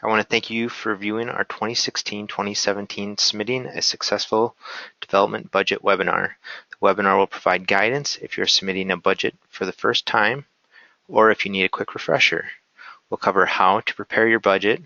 I want to thank you for viewing our 2016-2017 Submitting a Successful Development Budget webinar. The webinar will provide guidance if you're submitting a budget for the first time or if you need a quick refresher. We'll cover how to prepare your budget,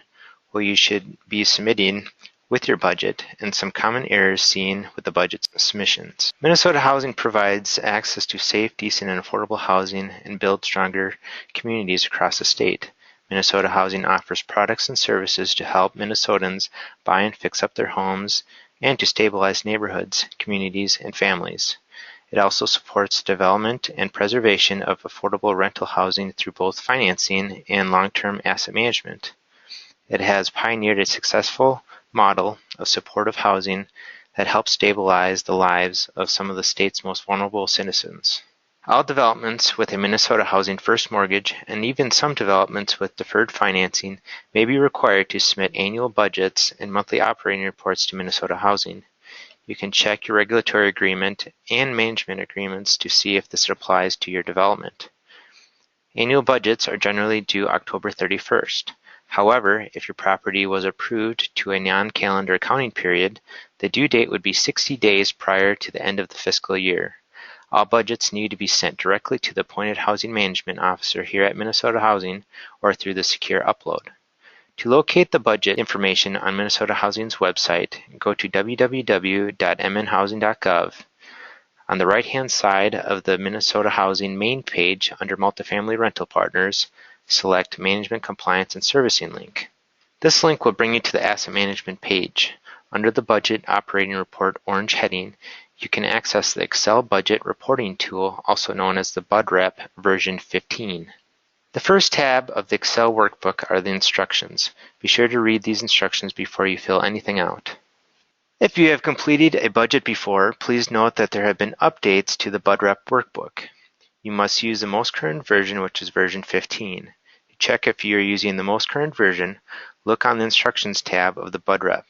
what you should be submitting with your budget, and some common errors seen with the budget submissions. Minnesota Housing provides access to safe, decent, and affordable housing and builds stronger communities across the state. Minnesota Housing offers products and services to help Minnesotans buy and fix up their homes and to stabilize neighborhoods, communities, and families. It also supports development and preservation of affordable rental housing through both financing and long-term asset management. It has pioneered a successful model of supportive housing that helps stabilize the lives of some of the state's most vulnerable citizens. All developments with a Minnesota Housing First Mortgage, and even some developments with deferred financing, may be required to submit annual budgets and monthly operating reports to Minnesota Housing. You can check your regulatory agreement and management agreements to see if this applies to your development. Annual budgets are generally due October 31st. However, if your property was approved to a non-calendar accounting period, the due date would be 60 days prior to the end of the fiscal year. All budgets need to be sent directly to the appointed housing management officer here at Minnesota Housing or through the secure upload. To locate the budget information on Minnesota Housing's website, go to www.mnhousing.gov. On the right-hand side of the Minnesota Housing main page under Multifamily Rental Partners, select Management Compliance and Servicing link. This link will bring you to the Asset Management page. Under the Budget Operating Report orange heading, you can access the Excel Budget Reporting tool, also known as the Budrep version 15. The first tab of the Excel workbook are the instructions. Be sure to read these instructions before you fill anything out. If you have completed a budget before, please note that there have been updates to the Budrep workbook. You must use the most current version, which is version 15. To check if you are using the most current version, look on the Instructions tab of the Budrep.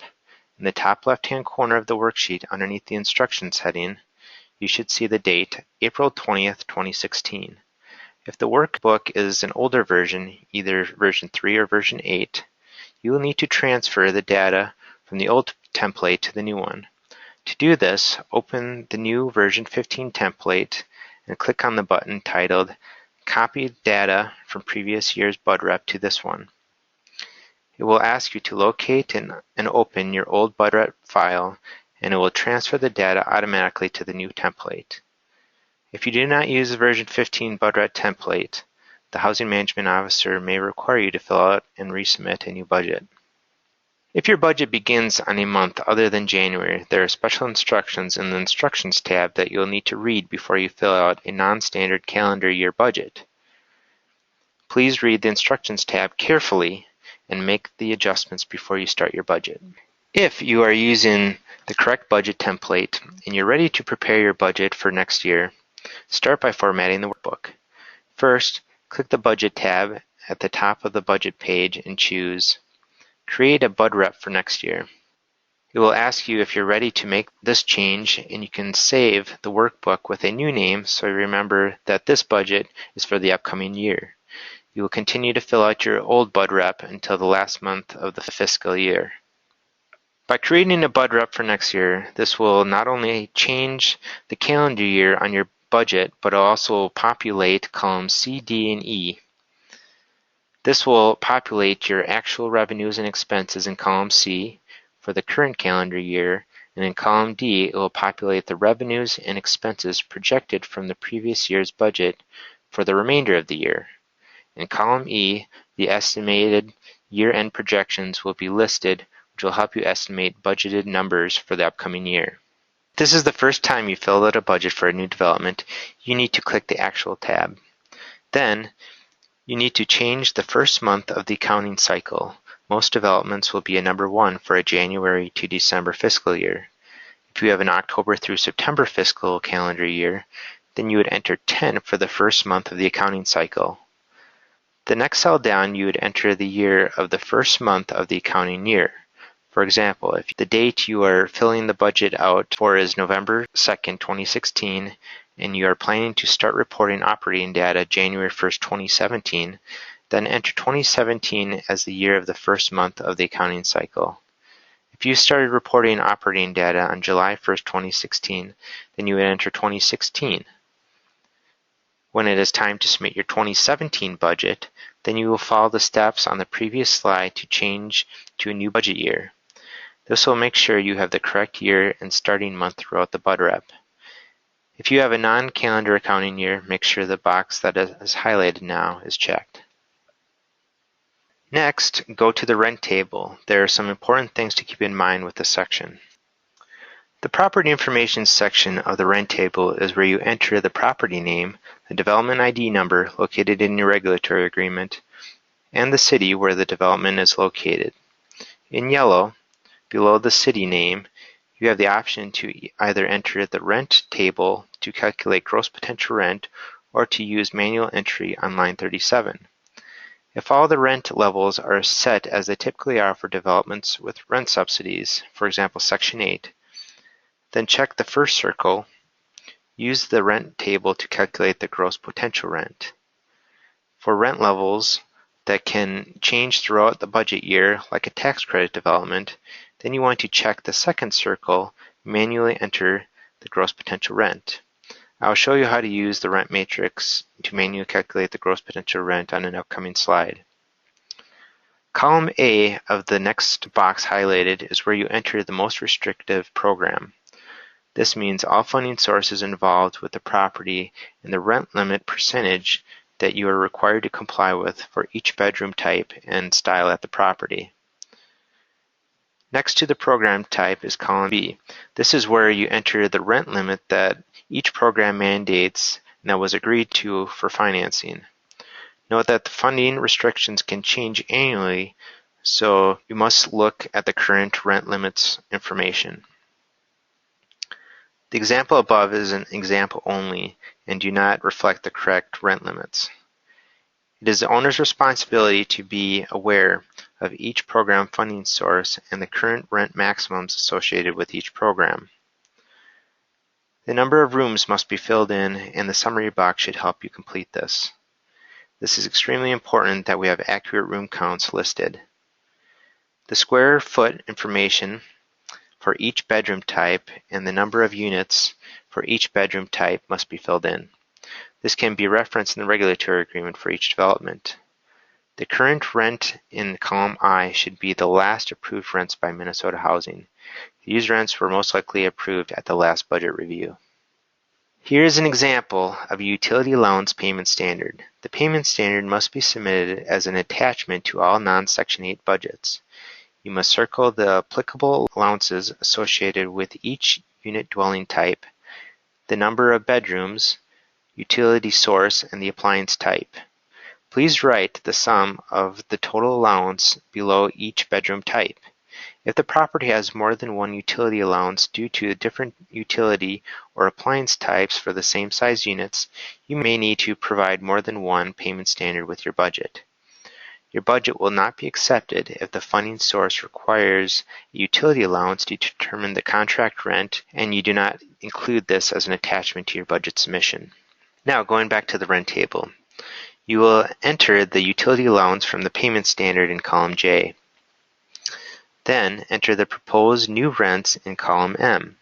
In the top left-hand corner of the worksheet underneath the Instructions heading, you should see the date, April 20th, 2016. If the workbook is an older version, either version 3 or version 8, you will need to transfer the data from the old template to the new one. To do this, open the new version 15 template and click on the button titled Copy Data from Previous Year's Budrep to this one. It will ask you to locate and open your old Budrep file, and it will transfer the data automatically to the new template. If you do not use the version 15 Budrep template, the Housing Management Officer may require you to fill out and resubmit a new budget. If your budget begins on a month other than January, there are special instructions in the Instructions tab that you'll need to read before you fill out a non-standard calendar year budget. Please read the Instructions tab carefully and make the adjustments before you start your budget. If you are using the correct budget template and you're ready to prepare your budget for next year, start by formatting the workbook. First, click the Budget tab at the top of the budget page and choose Create a Budrep for next year. It will ask you if you're ready to make this change, and you can save the workbook with a new name so remember that this budget is for the upcoming year. You will continue to fill out your old Budrep until the last month of the fiscal year. By creating a Budrep for next year, this will not only change the calendar year on your budget, but also populate columns C, D, and E. This will populate your actual revenues and expenses in column C for the current calendar year, and in column D, it will populate the revenues and expenses projected from the previous year's budget for the remainder of the year. In column E, the estimated year-end projections will be listed, which will help you estimate budgeted numbers for the upcoming year. If this is the first time you filled out a budget for a new development, you need to click the Actual tab. Then, you need to change the first month of the accounting cycle. Most developments will be a number 1 for a January to December fiscal year. If you have an October through September fiscal calendar year, then you would enter 10 for the first month of the accounting cycle. The next cell down, you would enter the year of the first month of the accounting year. For example, if the date you are filling the budget out for is November 2nd, 2016, and you are planning to start reporting operating data January 1st, 2017, Then enter 2017 as the year of the first month of the accounting cycle. If you started reporting operating data on July 1st, 2016, then you would enter 2016. When it is time to submit your 2017 budget, then you will follow the steps on the previous slide to change to a new budget year. This will make sure you have the correct year and starting month throughout the Budrep. If you have a non-calendar accounting year, make sure the box that is highlighted now is checked. Next, go to the rent table. There are some important things to keep in mind with this section. The property information section of the rent table is where you enter the property name, the development ID number located in your regulatory agreement, and the city where the development is located. In yellow, below the city name, you have the option to either enter the rent table to calculate gross potential rent or to use manual entry on line 37. If all the rent levels are set as they typically are for developments with rent subsidies, for example Section 8, then check the first circle. Use the rent table to calculate the gross potential rent. For rent levels that can change throughout the budget year, like a tax credit development, then you want to check the second circle, manually enter the gross potential rent. I'll show you how to use the rent matrix to manually calculate the gross potential rent on an upcoming slide. Column A of the next box highlighted is where you enter the most restrictive program. This means all funding sources involved with the property and the rent limit percentage that you are required to comply with for each bedroom type and style at the property. Next to the program type is column B. This is where you enter the rent limit that each program mandates and that was agreed to for financing. Note that the funding restrictions can change annually, so you must look at the current rent limits information. The example above is an example only and do not reflect the correct rent limits. It is the owner's responsibility to be aware of each program funding source and the current rent maximums associated with each program. The number of rooms must be filled in, and the summary box should help you complete this. This is extremely important that we have accurate room counts listed. The square foot information for each bedroom type and the number of units for each bedroom type must be filled in. This can be referenced in the regulatory agreement for each development. The current rent in column I should be the last approved rents by Minnesota Housing. These rents were most likely approved at the last budget review. Here is an example of a utility allowance payment standard. The payment standard must be submitted as an attachment to all non-Section 8 budgets. You must circle the applicable allowances associated with each unit dwelling type, the number of bedrooms, utility source, and the appliance type. Please write the sum of the total allowance below each bedroom type. If the property has more than one utility allowance due to different utility or appliance types for the same size units, you may need to provide more than one payment standard with your budget. Your budget will not be accepted if the funding source requires a utility allowance to determine the contract rent and you do not include this as an attachment to your budget submission. Now, going back to the rent table, you will enter the utility allowance from the payment standard in column J. Then enter the proposed new rents in column M.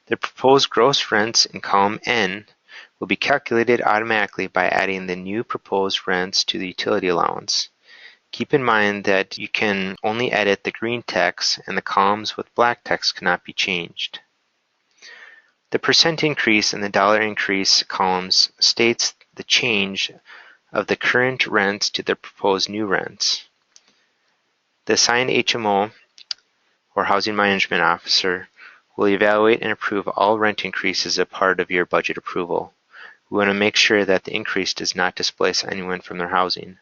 The proposed gross rents in column N will be calculated automatically by adding the new proposed rents to the utility allowance. Keep in mind that you can only edit the green text and the columns with black text cannot be changed. The percent increase and the dollar increase columns states the change of the current rents to the proposed new rents. The assigned HMO, or Housing Management Officer, will evaluate and approve all rent increases as part of your budget approval. We want to make sure that the increase does not displace anyone from their housing.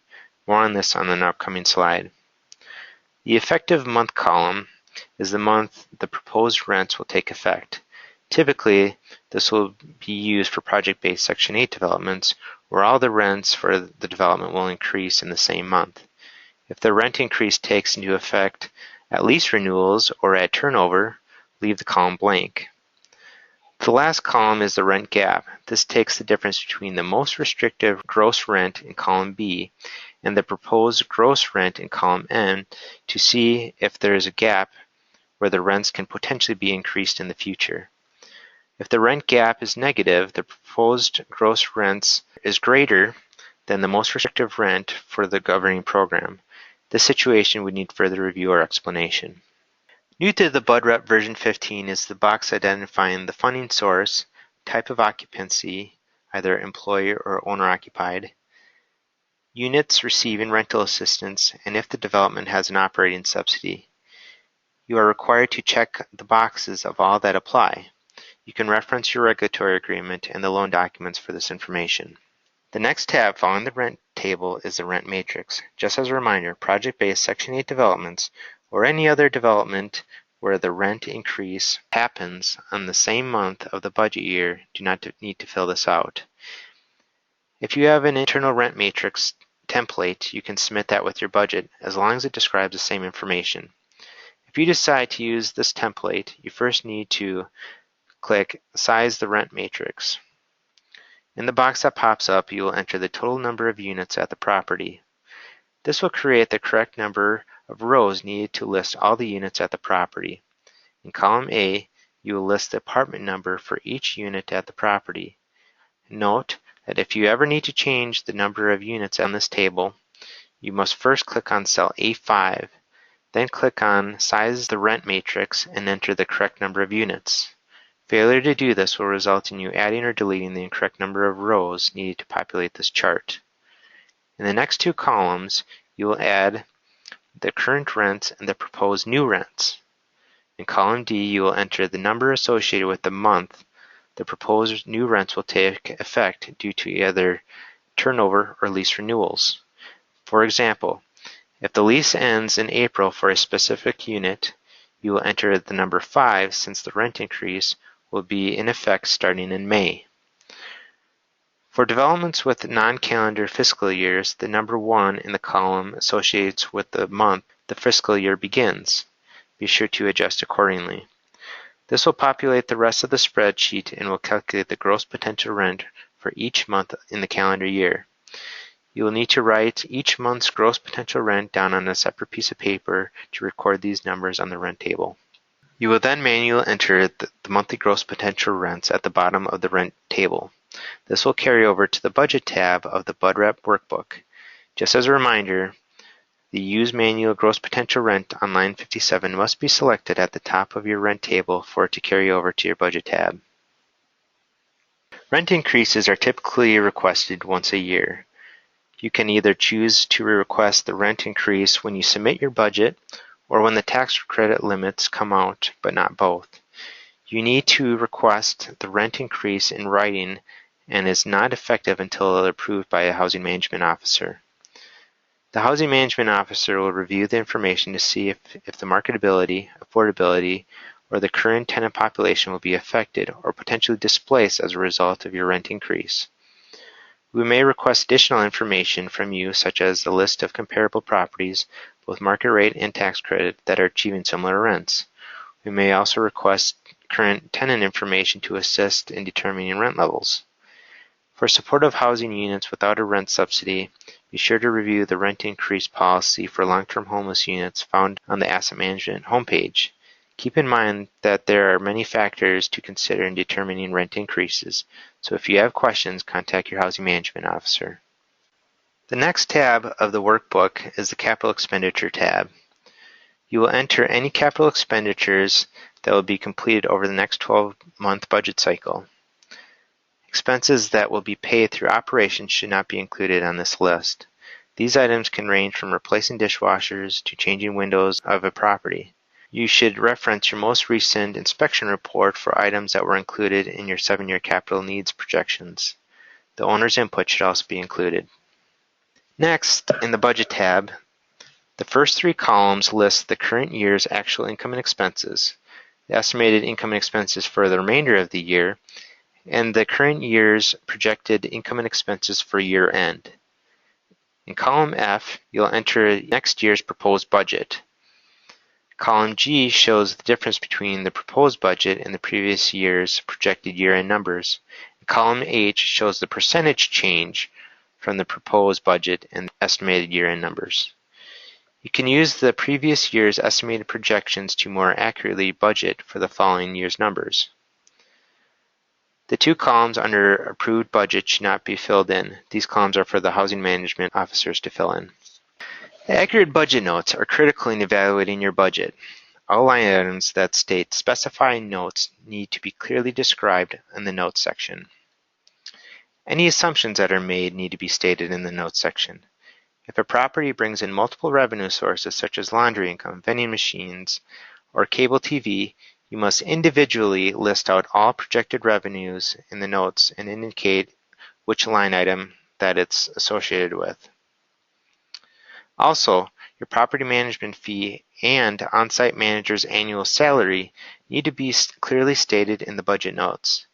More on this on an upcoming slide. The effective month column is the month the proposed rents will take effect. Typically, this will be used for project-based Section 8 developments where all the rents for the development will increase in the same month. If the rent increase takes into effect at lease renewals or at turnover, leave the column blank. The last column is the rent gap. This takes the difference between the most restrictive gross rent in column B and the proposed gross rent in column N to see if there is a gap where the rents can potentially be increased in the future. If the rent gap is negative, the proposed gross rents is greater than the most restrictive rent for the governing program. This situation would need further review or explanation. New to the Budrep version 15 is the box identifying the funding source, type of occupancy, either employer or owner-occupied, units receiving rental assistance, and if the development has an operating subsidy. You are required to check the boxes of all that apply. You can reference your regulatory agreement and the loan documents for this information. The next tab following the rent table is the rent matrix. Just as a reminder, project-based Section 8 developments or any other development where the rent increase happens on the same month of the budget year do not need to fill this out. If you have an internal rent matrix template, you can submit that with your budget as long as it describes the same information. If you decide to use this template, you first need to click Size the Rent Matrix. In the box that pops up, you will enter the total number of units at the property. This will create the correct number of rows needed to list all the units at the property. In column A, you will list the apartment number for each unit at the property. Note that if you ever need to change the number of units on this table, you must first click on cell A5, then click on Size the Rent Matrix and enter the correct number of units. Failure to do this will result in you adding or deleting the incorrect number of rows needed to populate this chart. In the next two columns, you will add the current rents and the proposed new rents. In column D, you will enter the number associated with the month the proposed new rents will take effect due to either turnover or lease renewals. For example, if the lease ends in April for a specific unit, you will enter the number 5 since the rent increase will be in effect starting in May. For developments with non-calendar fiscal years, the number 1 in the column associates with the month the fiscal year begins. Be sure to adjust accordingly. This will populate the rest of the spreadsheet and will calculate the gross potential rent for each month in the calendar year. You will need to write each month's gross potential rent down on a separate piece of paper to record these numbers on the rent table. You will then manually enter the monthly gross potential rents at the bottom of the rent table. This will carry over to the Budget tab of the Budrep workbook. Just as a reminder, the Use Manual Gross Potential Rent on line 57 must be selected at the top of your rent table for it to carry over to your Budget tab. Rent increases are typically requested once a year. You can either choose to request the rent increase when you submit your budget or when the tax credit limits come out, but not both. You need to request the rent increase in writing and is not effective until approved by a housing management officer. The housing management officer will review the information to see if the marketability, affordability, or the current tenant population will be affected or potentially displaced as a result of your rent increase. We may request additional information from you, such as a list of comparable properties, both market rate and tax credit, that are achieving similar rents. We may also request current tenant information to assist in determining rent levels. For supportive housing units without a rent subsidy, be sure to review the rent increase policy for long-term homeless units found on the Asset Management homepage. Keep in mind that there are many factors to consider in determining rent increases, so if you have questions, contact your housing management officer. The next tab of the workbook is the Capital Expenditure tab. You will enter any capital expenditures that will be completed over the next 12-month budget cycle. Expenses that will be paid through operations should not be included on this list. These items can range from replacing dishwashers to changing windows of a property. You should reference your most recent inspection report for items that were included in your 7-year capital needs projections. The owner's input should also be included. Next, in the Budget tab, the first 3 columns list the current year's actual income and expenses, the estimated income and expenses for the remainder of the year, and the current year's projected income and expenses for year end. In column F, you'll enter next year's proposed budget. Column G shows the difference between the proposed budget and the previous year's projected year-end numbers. Column H shows the percentage change from the proposed budget and estimated year-end numbers. You can use the previous year's estimated projections to more accurately budget for the following year's numbers. The two columns under approved budget should not be filled in. These columns are for the housing management officers to fill in. Accurate budget notes are critical in evaluating your budget. All line items that state specifying notes need to be clearly described in the notes section. Any assumptions that are made need to be stated in the notes section. If a property brings in multiple revenue sources such as laundry income, vending machines, or cable TV, you must individually list out all projected revenues in the notes and indicate which line item that it's associated with. Also, your property management fee and on-site manager's annual salary need to be clearly stated in the budget notes.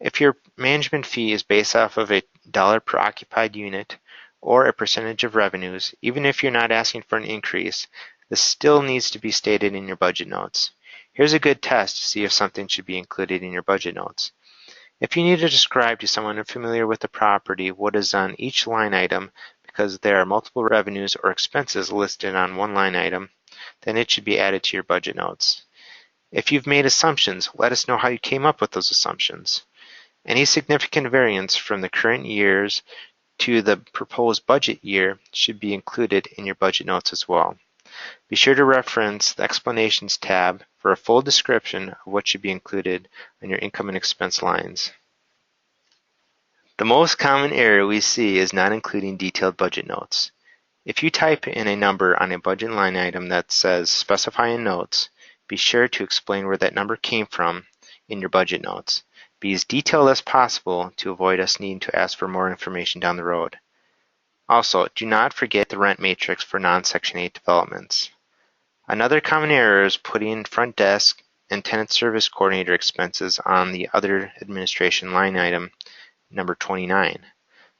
If your management fee is based off of a dollar per occupied unit or a percentage of revenues, even if you're not asking for an increase, this still needs to be stated in your budget notes. Here's a good test to see if something should be included in your budget notes. If you need to describe to someone unfamiliar with the property what is on each line item because there are multiple revenues or expenses listed on one line item, then it should be added to your budget notes. If you've made assumptions, let us know how you came up with those assumptions. Any significant variance from the current years to the proposed budget year should be included in your budget notes as well. Be sure to reference the Explanations tab for a full description of what should be included on your income and expense lines. The most common error we see is not including detailed budget notes. If you type in a number on a budget line item that says Specify in Notes, be sure to explain where that number came from in your budget notes. Be as detailed as possible to avoid us needing to ask for more information down the road. Also, do not forget the rent matrix for non-Section 8 developments. Another common error is putting front desk and tenant service coordinator expenses on the other administration line item, number 29.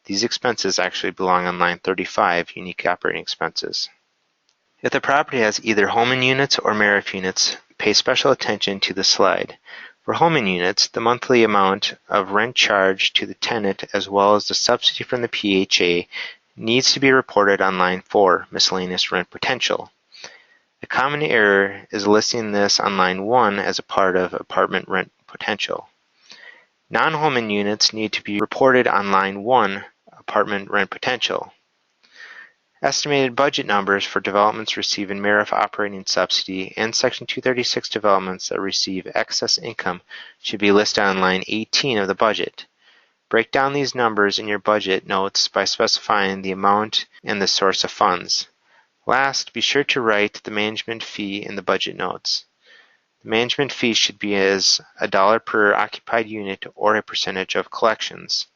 These expenses actually belong on line 35, unique operating expenses. If the property has either home-in units or Marif units, pay special attention to the slide. For home-in units, the monthly amount of rent charged to the tenant as well as the subsidy from the PHA needs to be reported on line 4, miscellaneous rent potential. A common error is listing this on line 1 as a part of apartment rent potential. Non-home-in units need to be reported on line 1, apartment rent potential. Estimated budget numbers for developments receiving Marif operating subsidy and Section 236 developments that receive excess income should be listed on line 18 of the budget. Break down these numbers in your budget notes by specifying the amount and the source of funds. Last, be sure to write the management fee in the budget notes. The management fee should be as a dollar per occupied unit or a percentage of collections.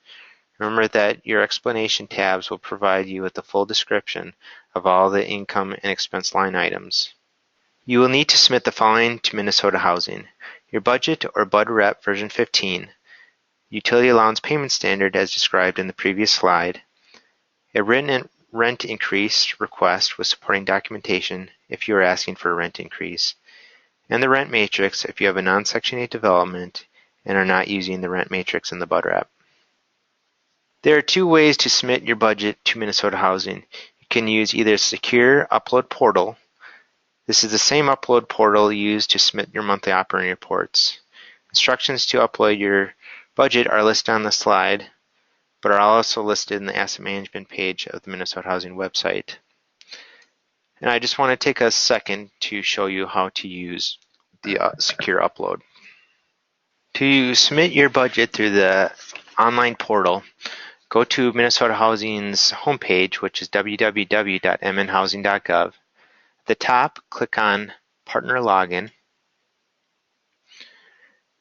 Remember that your explanation tabs will provide you with a full description of all the income and expense line items. You will need to submit the following to Minnesota Housing: your budget or Budrep version 15, utility allowance payment standard as described in the previous slide, a written rent increase request with supporting documentation if you are asking for a rent increase, and the rent matrix if you have a non-Section 8 development and are not using the rent matrix in the Budrep. There are two ways to submit your budget to Minnesota Housing. You can use either Secure Upload Portal. This is the same upload portal used to submit your monthly operating reports. Instructions to upload your budget are listed on the slide, but are also listed in the asset management page of the Minnesota Housing website. And I just want to take a second to show you how to use the Secure Upload. To submit your budget through the online portal, go to Minnesota Housing's homepage, which is www.mnhousing.gov. At the top, click on Partner Login.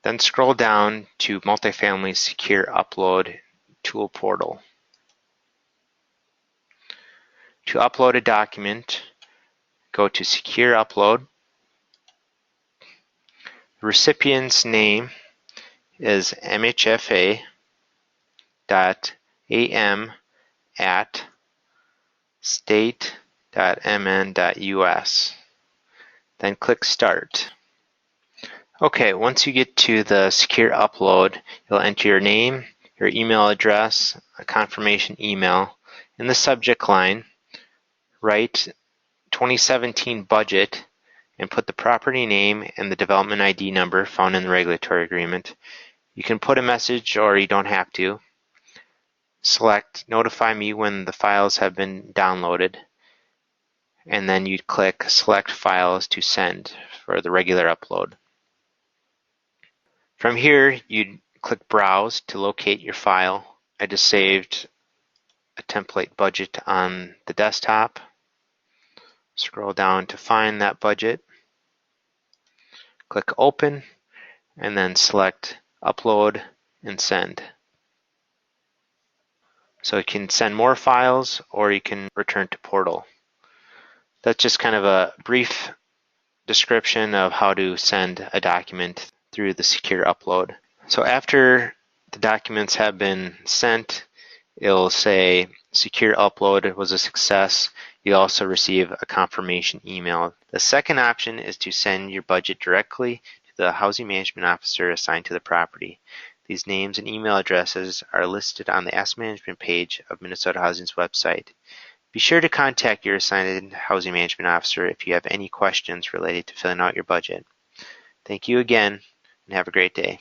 Then scroll down to Multifamily Secure Upload Tool Portal. To upload a document, go to Secure Upload. The recipient's name is mhfa.am@state.mn.us. Then click Start. Okay, once you get to the Secure Upload, you'll enter your name, your email address, a confirmation email, In the subject line, write 2017 budget and put the property name and the development ID number found in the regulatory agreement. You can put a message or you don't have to. Select Notify Me when the files have been downloaded, and then you click Select Files to Send for the regular upload. From here, you click Browse to locate your file. I just saved a template budget on the desktop. Scroll down to find that budget. Click Open, and then select Upload and Send. So you can send more files or you can return to Portal. That's just kind of a brief description of how to send a document through the secure upload. So after the documents have been sent, it'll say secure upload was a success. You also receive a confirmation email. The second option is to send your budget directly to the housing management officer assigned to the property. These names and email addresses are listed on the Asset Management page of Minnesota Housing's website. Be sure to contact your assigned housing management officer if you have any questions related to filling out your budget. Thank you again, and have a great day.